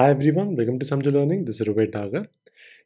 Hi everyone, welcome to Samjo Learning. This is Rubai Dagar.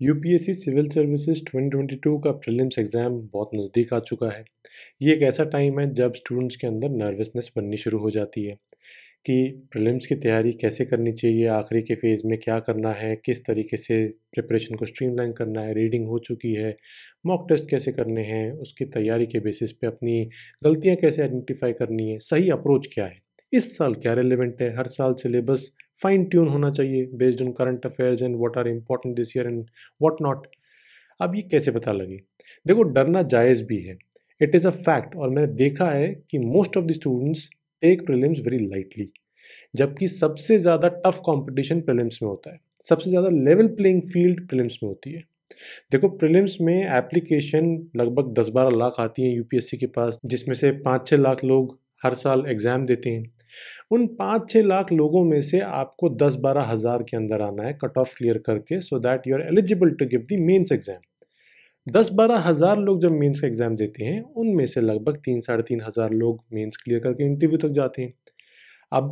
UPSC civil services 2022 का prelims exam बहुत नज़दीक आ चुका है। ये एक ऐसा टाइम है जब स्टूडेंट्स के अंदर नर्वसनेस बननी शुरू हो जाती है कि प्रीलिम्स की तैयारी कैसे करनी चाहिए, आखिरी के फेज़ में क्या करना है, किस तरीके से प्रिपरेशन को स्ट्रीमलाइन करना है, रीडिंग हो चुकी है, मॉक टेस्ट कैसे करने हैं, उसकी तैयारी के बेसिस पे अपनी गलतियाँ कैसे आइडेंटिफाई करनी है, सही अप्रोच क्या है, इस साल क्या रिलेवेंट है। हर साल सिलेबस फाइन ट्यून होना चाहिए based on current affairs and what are important this year and what not. अब ये कैसे पता लगे? देखो, डरना जायज़ भी है, इट इज़ अ फैक्ट। और मैंने देखा है कि most of the students take prelims very lightly, जबकि सबसे ज़्यादा टफ कंपटीशन प्रीलिम्स में होता है, सबसे ज़्यादा लेवल प्लेइंग फील्ड प्रीलिम्स में होती है। देखो, प्रीलिम्स में एप्लीकेशन लगभग 10-12 लाख आती हैं यूपीएससी के पास, जिसमें से 5-6 लाख लोग हर साल एग्ज़ाम देते हैं। उन 5-6 लाख लोगों में से आपको 10-12 हज़ार के अंदर आना है कट ऑफ क्लियर करके, so that you are eligible to give the mains exam. 10-12 हज़ार लोग जब मेंस का एग्जाम देते हैं, उनमें से लगभग 3-3.5 हज़ार लोग मेंस क्लियर करके इंटरव्यू तक जाते हैं। अब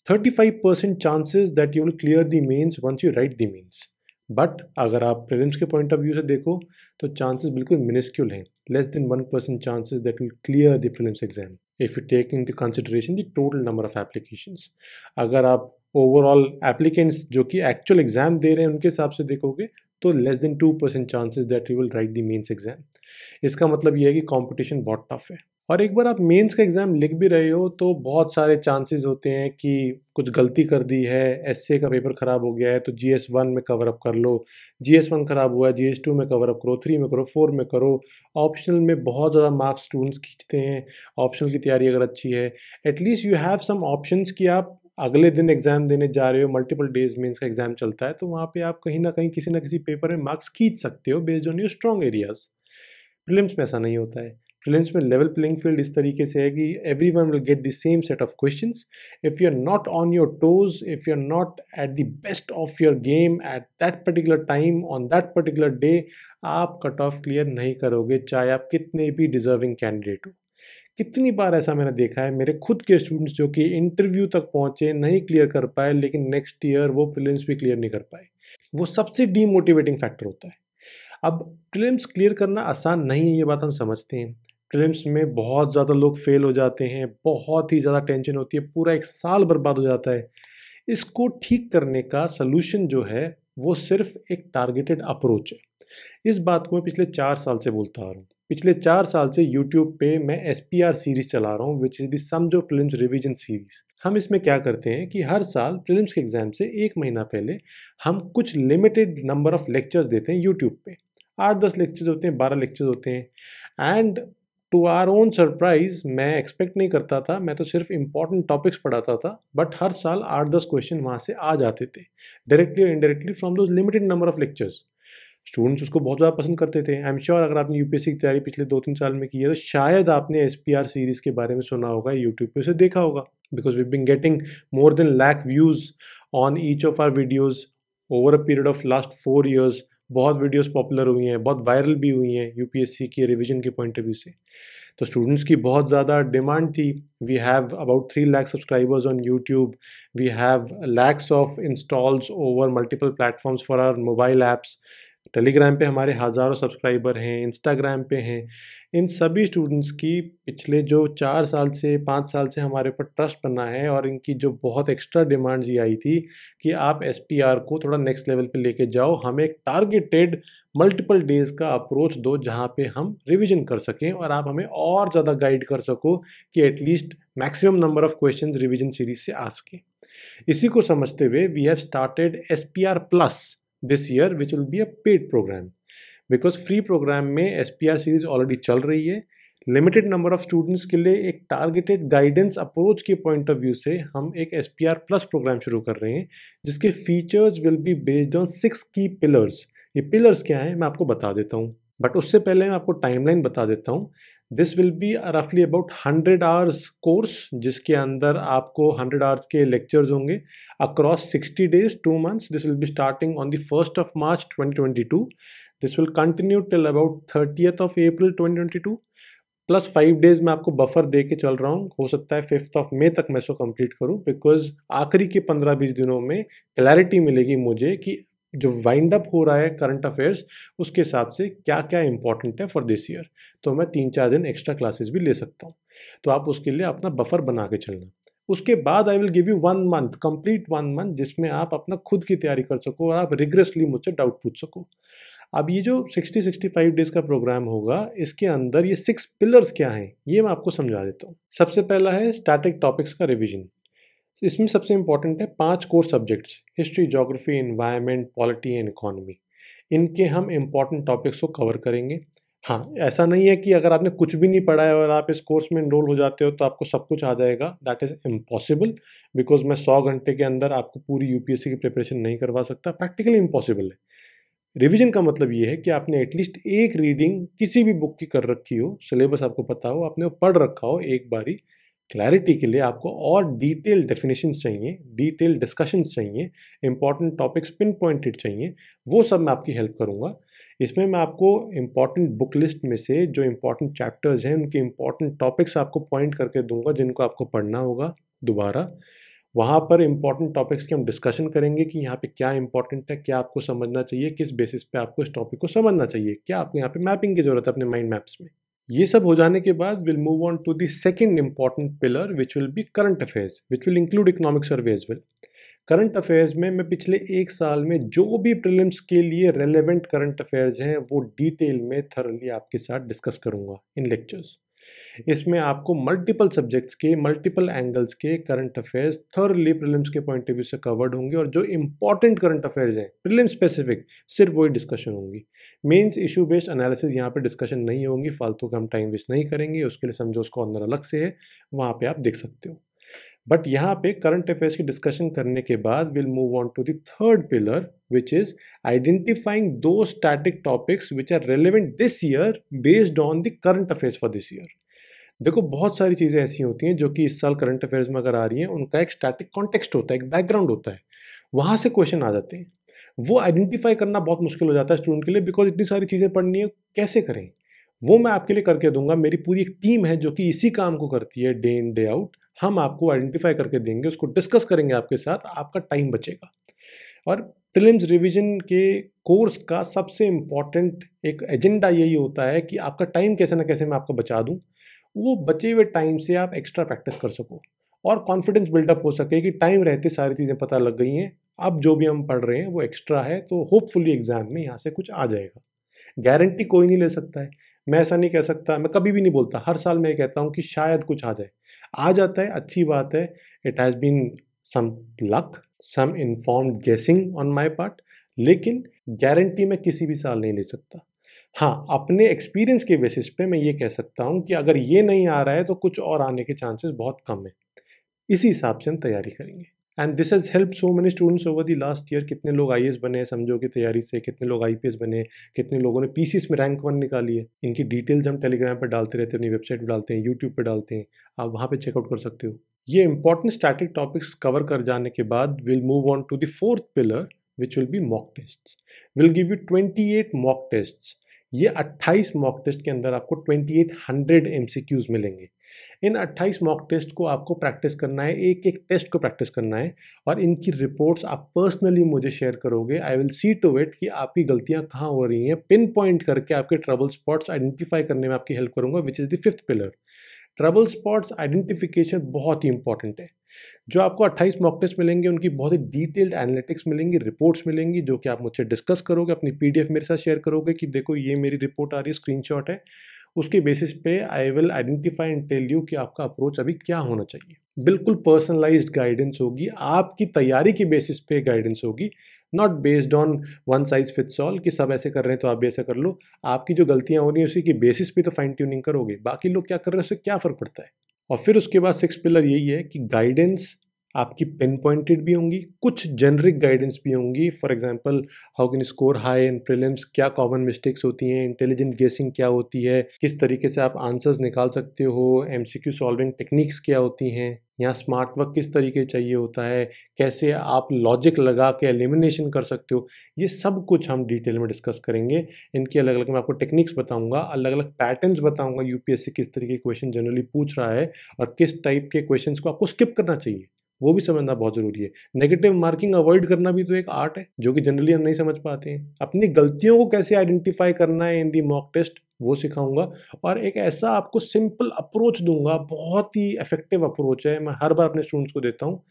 35% chances that you will clear the mains once you write the mains. But अगर आप प्रीलिम्स के पॉइंट ऑफ व्यू से देखो तो चांसेस बिल्कुल मिनिस्क्यूल हैं, less than 1% chances that will clear the prelims exam if you take into consideration the total number of applications. अगर आप ओवरऑल एप्लीकेंट्स जो कि एक्चुअल एग्जाम दे रहे हैं उनके हिसाब से देखोगे तो less than 2% chances that you will write the mains exam. इसका मतलब ये है कि कंपटीशन बहुत टफ है। और एक बार आप मेंस का एग्ज़ाम लिख भी रहे हो तो बहुत सारे चांसेस होते हैं कि कुछ गलती कर दी है, एसए का पेपर ख़राब हो गया है तो जीएस 1 में कवर अप कर लो, जीएस 1 ख़राब हुआ है जीएस 2 में कवर अप करो, 3 में करो, 4 में करो। ऑप्शनल में बहुत ज़्यादा मार्क्स स्टूडेंट्स खींचते हैं। ऑप्शनल की तैयारी अगर अच्छी है, at least you have some options कि आप अगले दिन एग्ज़ाम देने जा रहे हो, मल्टीपल डेज मेंस का एग्ज़ाम चलता है, तो वहाँ पे आप कहीं ना कहीं किसी ना किसी पेपर में मार्क्स खींच सकते हो based on your strong areas. Prelims में ऐसा नहीं होता है। प्रीलिम्स में लेवल प्लेइंग फील्ड इस तरीके से है कि everyone will get the same set of questions. If you are not on your toes, if you are not at the best of your game at that particular time on that particular day, आप cut off clear नहीं करोगे, चाहे आप कितने भी deserving candidate हो। कितनी बार ऐसा मैंने देखा है, मेरे खुद के स्टूडेंट्स जो कि इंटरव्यू तक पहुंचे, नहीं क्लियर कर पाए, लेकिन नेक्स्ट ईयर वो प्रीलिम्स भी क्लियर नहीं कर पाए। वो सबसे डीमोटिवेटिंग फैक्टर होता है। अब प्रीलिम्स क्लियर करना आसान नहीं है, ये बात हम समझते हैं। प्रीलिम्स में बहुत ज़्यादा लोग फेल हो जाते हैं, बहुत ही ज़्यादा टेंशन होती है, पूरा एक साल बर्बाद हो जाता है। इसको ठीक करने का सलूशन जो है वो सिर्फ एक टारगेटेड अप्रोच है। इस बात को मैं पिछले 4 साल से बोलता आ रहा हूँ। पिछले 4 साल से यूट्यूब पे मैं एसपीआर सीरीज चला रहा हूँ, विच इज़ द समझो प्रीलिम्स रिवीजन सीरीज। हम इसमें क्या करते हैं कि हर साल प्रीलिम्स के एग्जाम से 1 महीना पहले हम कुछ लिमिटेड नंबर ऑफ लेक्चर्स देते हैं यूट्यूब पे। 8-10 लेक्चर्स होते हैं, 12 लेक्चर्स होते हैं। And to our own surprise, मैं एक्सपेक्ट नहीं करता था, मैं तो सिर्फ इंपॉर्टेंट टॉपिक्स पढ़ाता था, बट हर साल 8-10 क्वेश्चन वहाँ से आ जाते थे, डायरेक्टली और indirectly from those limited number of lectures. Students उसको बहुत ज़्यादा पसंद करते थे। आई एम श्योर अगर आपने यूपीएससी की तैयारी पिछले 2-3 साल में की है तो शायद आपने एसपीआर सीरीज़ के बारे में सुना होगा, यूट्यूब पे उसे देखा होगा, because we been getting more than lakh views on each of our videos over a period of last 4 years. बहुत वीडियोस पॉपुलर हुई हैं, बहुत वायरल भी हुई हैं यूपीएससी के रिवीजन के पॉइंट ऑफ व्यू से। तो स्टूडेंट्स की बहुत ज़्यादा डिमांड थी। We have about 3 lakh subscribers on YouTube, we have lakhs of installs over multiple platforms for our mobile apps. Telegram पे हमारे हज़ारों सब्सक्राइबर हैं, इंस्टाग्राम पे हैं। इन सभी स्टूडेंट्स की पिछले जो 4 साल से 5 साल से हमारे ऊपर ट्रस्ट बना है, और इनकी जो बहुत एक्स्ट्रा डिमांड्स ये आई थी कि आप एसपीआर को थोड़ा नेक्स्ट लेवल पे लेके जाओ, हमें एक टारगेटेड मल्टीपल डेज़ का अप्रोच दो जहाँ पे हम रिवीजन कर सकें और आप हमें और ज़्यादा गाइड कर सको कि at least maximum number of questions revision series से आ सकें। इसी को समझते हुए we have started SPR plus this year, which will be a paid programme. Because free programme में एसपीआर सीरीज ऑलरेडी चल रही है। लिमिटेड नंबर ऑफ स्टूडेंट्स के लिए एक टारगेटेड गाइडेंस अप्रोच के पॉइंट ऑफ व्यू से हम एक एसपीआर प्लस प्रोग्राम शुरू कर रहे हैं, जिसके features will be based on 6 की पिलर्स। ये पिलर्स क्या हैं मैं आपको बता देता हूँ, बट उससे पहले मैं आपको टाइमलाइन बता देता हूँ। दिस विल बी रफली अबाउट 100 आवर्स कोर्स, जिसके अंदर आपको 100 आवर्स के लेक्चर्स होंगे across 60 days, 2 months. This will be starting on the 1st of March 2022. This will continue till about 30th of April 2022. +5 days मैं आपको बफर दे के चल रहा हूँ। हो सकता है 5th मई तक मैं इसको कंप्लीट करूँ, बिकॉज आखिरी के 15-20 दिनों में क्लैरिटी मिलेगी मुझे कि जो वाइंड अप हो रहा है करंट अफेयर्स, उसके हिसाब से क्या क्या इंपॉर्टेंट है फॉर दिस ईयर। तो मैं 3-4 दिन एक्स्ट्रा क्लासेस भी ले सकता हूँ। तो आप उसके लिए अपना बफर बना के चलना। उसके बाद I will give you 1 month, complete 1 month, जिसमें आप अपना खुद की तैयारी कर सको और आप रिग्रेसली मुझसे डाउट पूछ सको। अब ये जो 60-65 डेज का प्रोग्राम होगा, इसके अंदर ये 6 पिलर्स क्या हैं, ये मैं आपको समझा देता हूँ। सबसे पहला है स्टैटिक टॉपिक्स का रिवीजन। इसमें सबसे इंपॉर्टेंट है 5 core subjects, history, geography, environment, polity and economy. इनके हम इंपॉर्टेंट टॉपिक्स को कवर करेंगे। हाँ, ऐसा नहीं है कि अगर आपने कुछ भी नहीं पढ़ा है और आप इस कोर्स में एनरोल हो जाते हो तो आपको सब कुछ आ जाएगा। दैट इज़ इम्पॉसिबल, बिकॉज मैं 100 घंटे के अंदर आपको पूरी यूपीएससी की प्रिपरेशन नहीं करवा सकता। प्रैक्टिकली इम्पॉसिबल है। रिवीजन का मतलब ये है कि आपने एटलीस्ट एक रीडिंग किसी भी बुक की कर रखी हो, सिलेबस आपको पता हो, आपने वो पढ़ रखा हो एक बारी। क्लैरिटी के लिए आपको और डिटेल डेफिनेशंस चाहिए, डिटेल डिस्कशंस चाहिए, इंपॉर्टेंट टॉपिक्स पिन पॉइंटेड चाहिए, वो सब मैं आपकी हेल्प करूँगा। इसमें मैं आपको इंपॉर्टेंट बुक लिस्ट में से जो इंपॉर्टेंट चैप्टर्स हैं, उनके इंपॉर्टेंट टॉपिक्स आपको पॉइंट करके दूंगा, जिनको आपको पढ़ना होगा दोबारा। वहाँ पर इंपॉर्टेंट टॉपिक्स की हम डिस्कशन करेंगे कि यहाँ पे क्या इंपॉर्टेंट है, क्या आपको समझना चाहिए, किस बेसिस पे आपको इस टॉपिक को समझना चाहिए, क्या आपको यहाँ पे मैपिंग की जरूरत है अपने माइंड मैप्स में। ये सब हो जाने के बाद will move on to the second important pillar, which will be current affairs, which will include economic survey as well. Current affairs में मैं पिछले 1 साल में जो भी प्रीलिम्स के लिए रेलेवेंट करंट अफेयर्स हैं, वो डिटेल में थरली आपके साथ डिस्कस करूंगा इन लेक्चर्स। इसमें आपको मल्टीपल सब्जेक्ट्स के, मल्टीपल एंगल्स के करंट अफेयर्स थॉरली प्रीलिम्स के पॉइंट ऑफ व्यू से कवर्ड होंगे, और जो इंपॉर्टेंट करंट अफेयर्स हैं प्रीलिम स्पेसिफिक, सिर्फ वही डिस्कशन होंगी। मेंस इशू बेस्ड एनालिसिस यहाँ पे डिस्कशन नहीं होंगी, फालतू का हम टाइम वेस्ट नहीं करेंगे। उसके लिए समझो उसको अंदर अलग से है, वहाँ पे आप देख सकते हो। बट यहाँ पे करंट अफेयर्स की डिस्कशन करने के बाद will move on to the third pillar, which is identifying दो static topics which are relevant this year based on the current affairs for this year. देखो, बहुत सारी चीज़ें ऐसी होती हैं जो कि इस साल करंट अफेयर्स में अगर आ रही हैं, उनका एक स्टैटिक कॉन्टेक्स्ट होता है, एक बैकग्राउंड होता है, वहाँ से क्वेश्चन आ जाते हैं। वो आइडेंटिफाई करना बहुत मुश्किल हो जाता है स्टूडेंट के लिए, बिकॉज इतनी सारी चीज़ें पढ़नी है, कैसे करें। वो मैं आपके लिए करके दूंगा। मेरी पूरी एक टीम है जो कि इसी काम को करती है डे इन डे आउट। हम आपको आइडेंटिफाई करके देंगे, उसको डिस्कस करेंगे आपके साथ, आपका टाइम बचेगा। और प्रीलिम्स रिवीजन के कोर्स का सबसे इम्पॉर्टेंट एक एजेंडा यही होता है कि आपका टाइम कैसे ना कैसे मैं आपको बचा दूं, वो बचे हुए टाइम से आप एक्स्ट्रा प्रैक्टिस कर सको और कॉन्फिडेंस बिल्डअप हो सके कि टाइम रहते सारी चीज़ें पता लग गई हैं, अब जो भी हम पढ़ रहे हैं वो एक्स्ट्रा है, तो होपफुली एग्जाम में यहाँ से कुछ आ जाएगा। गारंटी कोई नहीं ले सकता है, मैं ऐसा नहीं कह सकता, मैं कभी भी नहीं बोलता, हर साल मैं ये कहता हूँ कि शायद कुछ आ जाए। आ जाता है, अच्छी बात है, it has been some luck, some informed guessing on my part, लेकिन गारंटी मैं किसी भी साल नहीं ले सकता। हाँ, अपने एक्सपीरियंस के बेसिस पे मैं ये कह सकता हूँ कि अगर ये नहीं आ रहा है तो कुछ और आने के चांसेस बहुत कम है। इसी हिसाब से हम तैयारी करेंगे। And this has help so many students over the last year. कितने लोग आईएएस बने हैं समझो की तैयारी से, कितने लोग आईपीएस बने, कितने लोगों ने पीसीएस में रैंक 1 निकाली है। इनकी डिटेल्स हम टेलीग्राम पर डालते रहते हैं, अपनी वेबसाइट पर डालते हैं, यूट्यूब पर डालते हैं, आप वहाँ पर चेकआउट कर सकते हो। ये इंपॉर्टेंट स्टैटिक टॉपिक्स कवर कर जाने के बाद will move on to the fourth pillar, which will be mock tests. Will give you 28 mock tests. ये 28 मॉक टेस्ट के अंदर आपको 2800 एमसीक्यूज मिलेंगे। इन 28 मॉक टेस्ट को आपको प्रैक्टिस करना है, एक एक टेस्ट को प्रैक्टिस करना है, और इनकी रिपोर्ट्स आप पर्सनली मुझे शेयर करोगे। I will see to it कि आपकी गलतियां कहाँ हो रही हैं, पिन पॉइंट करके आपके ट्रबल स्पॉट्स आइडेंटिफाई करने में आपकी हेल्प करूंगा, which is the fifth pillar. Trouble spots identification बहुत ही इंपॉर्टेंट है। जो आपको 28 मॉक टेस्ट मिलेंगे, उनकी बहुत ही डिटेल्ड एनालिटिक्स मिलेंगी, रिपोर्ट्स मिलेंगी, जो कि आप मुझसे डिस्कस करोगे, अपनी पीडीएफ मेरे साथ शेयर करोगे कि देखो ये मेरी रिपोर्ट आ रही है, स्क्रीनशॉट है। उसके बेसिस पे I will identify and tell you कि आपका अप्रोच अभी क्या होना चाहिए। बिल्कुल पर्सनलाइज्ड गाइडेंस होगी, आपकी तैयारी के बेसिस पे गाइडेंस होगी, not based on one size fits all कि सब ऐसे कर रहे हैं तो आप भी ऐसे कर लो। आपकी जो गलतियां हो रही हैं उसी की बेसिस पे तो फाइन ट्यूनिंग करोगे, बाकी लोग क्या कर रहे हैं उससे क्या फ़र्क पड़ता है। और फिर उसके बाद 6th पिलर यही है कि गाइडेंस आपकी पिन पॉइंटेड भी होंगी, कुछ जेनरिक गाइडेंस भी होंगी। For example, how can score high in prelims, क्या कॉमन मिस्टेक्स होती हैं, इंटेलिजेंट गेसिंग क्या होती है, किस तरीके से आप आंसर्स निकाल सकते हो, एमसीक्यू सॉल्विंग टेक्निक्स क्या होती हैं, यहाँ स्मार्ट वर्क किस तरीके चाहिए होता है, कैसे आप लॉजिक लगा के एलिमिनेशन कर सकते हो, ये सब कुछ हम डिटेल में डिस्कस करेंगे। इनकी अलग अलग मैं आपको टेक्निक्स बताऊंगा, अलग अलग पैटर्न्स बताऊंगा, यूपीएससी किस तरीके के क्वेश्चन जनरली पूछ रहा है और किस टाइप के क्वेश्चंस को आपको स्किप करना चाहिए, वो भी समझना बहुत ज़रूरी है। नेगेटिव मार्किंग अवॉइड करना भी तो एक आर्ट है, जो कि जनरली हम नहीं समझ पाते हैं। अपनी गलतियों को कैसे आइडेंटिफाई करना है इन दी मॉक टेस्ट, वो सिखाऊंगा। और एक ऐसा आपको सिंपल अप्रोच दूंगा, बहुत ही इफेक्टिव अप्रोच है, मैं हर बार अपने स्टूडेंट्स को देता हूँ,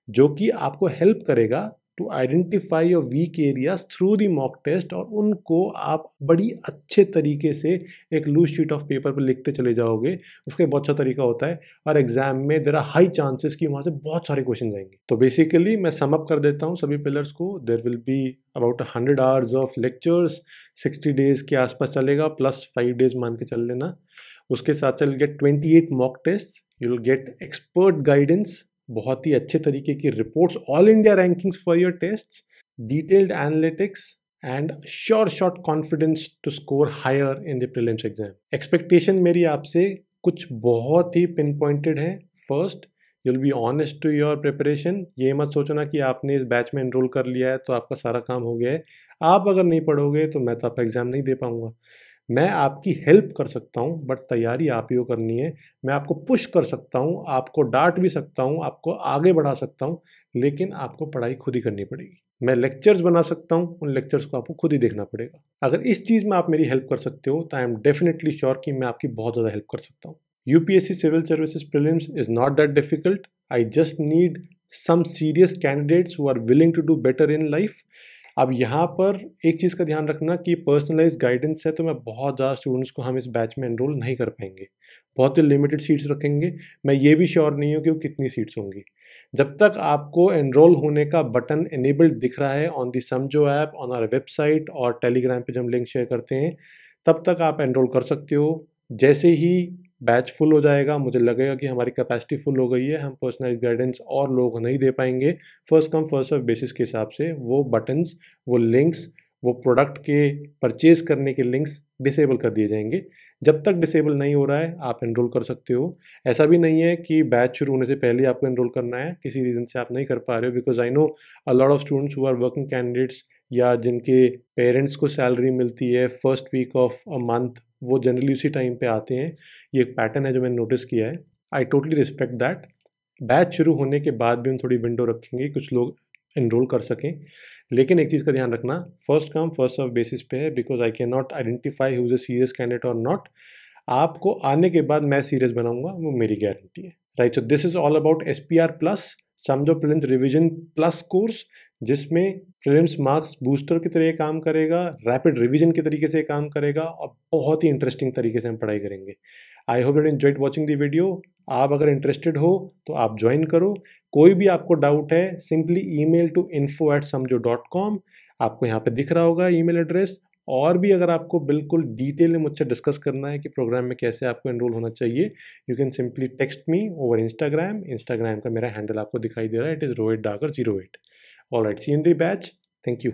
जो कि आपको हेल्प करेगा to identify your weak areas through the mock test, और उनको आप बड़ी अच्छे तरीके से एक लूज शीट ऑफ पेपर पर लिखते चले जाओगे। उसका एक बहुत अच्छा तरीका होता है, और एग्जाम में देयर आर हाई चांसेस कि वहाँ से बहुत सारे क्वेश्चन आएंगे। तो बेसिकली मैं सम अप कर देता हूँ सभी पिलर्स को। There will be about 100 hours of lectures, 60 days के आसपास चलेगा, प्लस 5 डेज मान के चल लेना। उसके साथ साथ get 28 mock test, you will get expert guidance, बहुत ही अच्छे तरीके की reports, all India rankings for your tests, detailed analytics and sure shot confidence to score higher in the prelims exam. Expectation मेरी आपसे कुछ बहुत ही पिन पॉइंटेड है। First, you will be honest to your preparation. ये मत सोचना कि आपने इस बैच में एनरोल कर लिया है तो आपका सारा काम हो गया है। आप अगर नहीं पढ़ोगे तो मैं तो आपका एग्जाम नहीं दे पाऊंगा। मैं आपकी हेल्प कर सकता हूँ, बट तैयारी आप ही को करनी है। मैं आपको पुश कर सकता हूँ, आपको डांट भी सकता हूँ, आपको आगे बढ़ा सकता हूँ, लेकिन आपको पढ़ाई खुद ही करनी पड़ेगी। मैं लेक्चर्स बना सकता हूँ, उन लेक्चर्स को आपको खुद ही देखना पड़ेगा। अगर इस चीज़ में आप मेरी हेल्प कर सकते हो तो आई एम डेफिनेटली श्योर कि मैं आपकी बहुत ज़्यादा हेल्प कर सकता हूँ। UPSC civil services prelims is not that difficult. I just need some serious candidates who are willing to do better in life. अब यहाँ पर एक चीज़ का ध्यान रखना कि पर्सनलाइज गाइडेंस है, तो मैं बहुत ज़्यादा स्टूडेंट्स को हम इस बैच में एनरोल नहीं कर पाएंगे, बहुत ही लिमिटेड सीट्स रखेंगे। मैं ये भी श्योर नहीं हूँ कि वो कितनी सीट्स होंगी। जब तक आपको एनरोल होने का बटन एनेबल्ड दिख रहा है ऑन दी समझो ऐप, ऑन आवर वेबसाइट और टेलीग्राम पे जब हम लिंक शेयर करते हैं, तब तक आप एनरोल कर सकते हो। जैसे ही बैच फुल हो जाएगा, मुझे लगेगा कि हमारी कैपेसिटी फुल हो गई है, हम पर्सनलाइज गाइडेंस और लोगों को नहीं दे पाएंगे, first come first serve basis के हिसाब से वो बटन्स, वो लिंक्स, वो प्रोडक्ट के परचेज करने के लिंक्स डिसेबल कर दिए जाएंगे। जब तक डिसेबल नहीं हो रहा है आप एनरोल कर सकते हो। ऐसा भी नहीं है कि बैच शुरू होने से पहले आपको एनरोल करना है, किसी रीज़न से आप नहीं कर पा रहे हो, because I know a lot of students who are working candidates या जिनके पेरेंट्स को सैलरी मिलती है first week of a month, वो जनरली उसी टाइम पे आते हैं। ये एक पैटर्न है जो मैंने नोटिस किया है। I totally respect that. Batch शुरू होने के बाद भी हम थोड़ी विंडो रखेंगे, कुछ लोग एनरोल कर सकें, लेकिन एक चीज़ का ध्यान रखना, first come first serve basis पे है, because I can not identify who is a serious candidate और नॉट। आपको आने के बाद मैं सीरियस बनाऊंगा, वो मेरी गारंटी है। Right, so this is all about SPR plus, समझो प्रीलिम्स रिवीजन प्लस कोर्स, जिसमें प्रीलिम्स मार्क्स बूस्टर की तरह काम करेगा, रैपिड रिवीजन के तरीके से काम करेगा और बहुत ही इंटरेस्टिंग तरीके से हम पढ़ाई करेंगे। I hope that enjoyed watching the video. आप अगर इंटरेस्टेड हो तो आप ज्वाइन करो। कोई भी आपको डाउट है, सिंपली ईमेल टू info@samjo.com, आपको यहाँ पे दिख रहा होगा ईमेल एड्रेस। और भी अगर आपको बिल्कुल डिटेल में मुझसे डिस्कस करना है कि प्रोग्राम में कैसे आपको एनरोल होना चाहिए, you can simply text me over Instagram का मेरा हैंडल आपको दिखाई दे रहा है, it is rohitdagar08। Alright, see in the batch, thank you.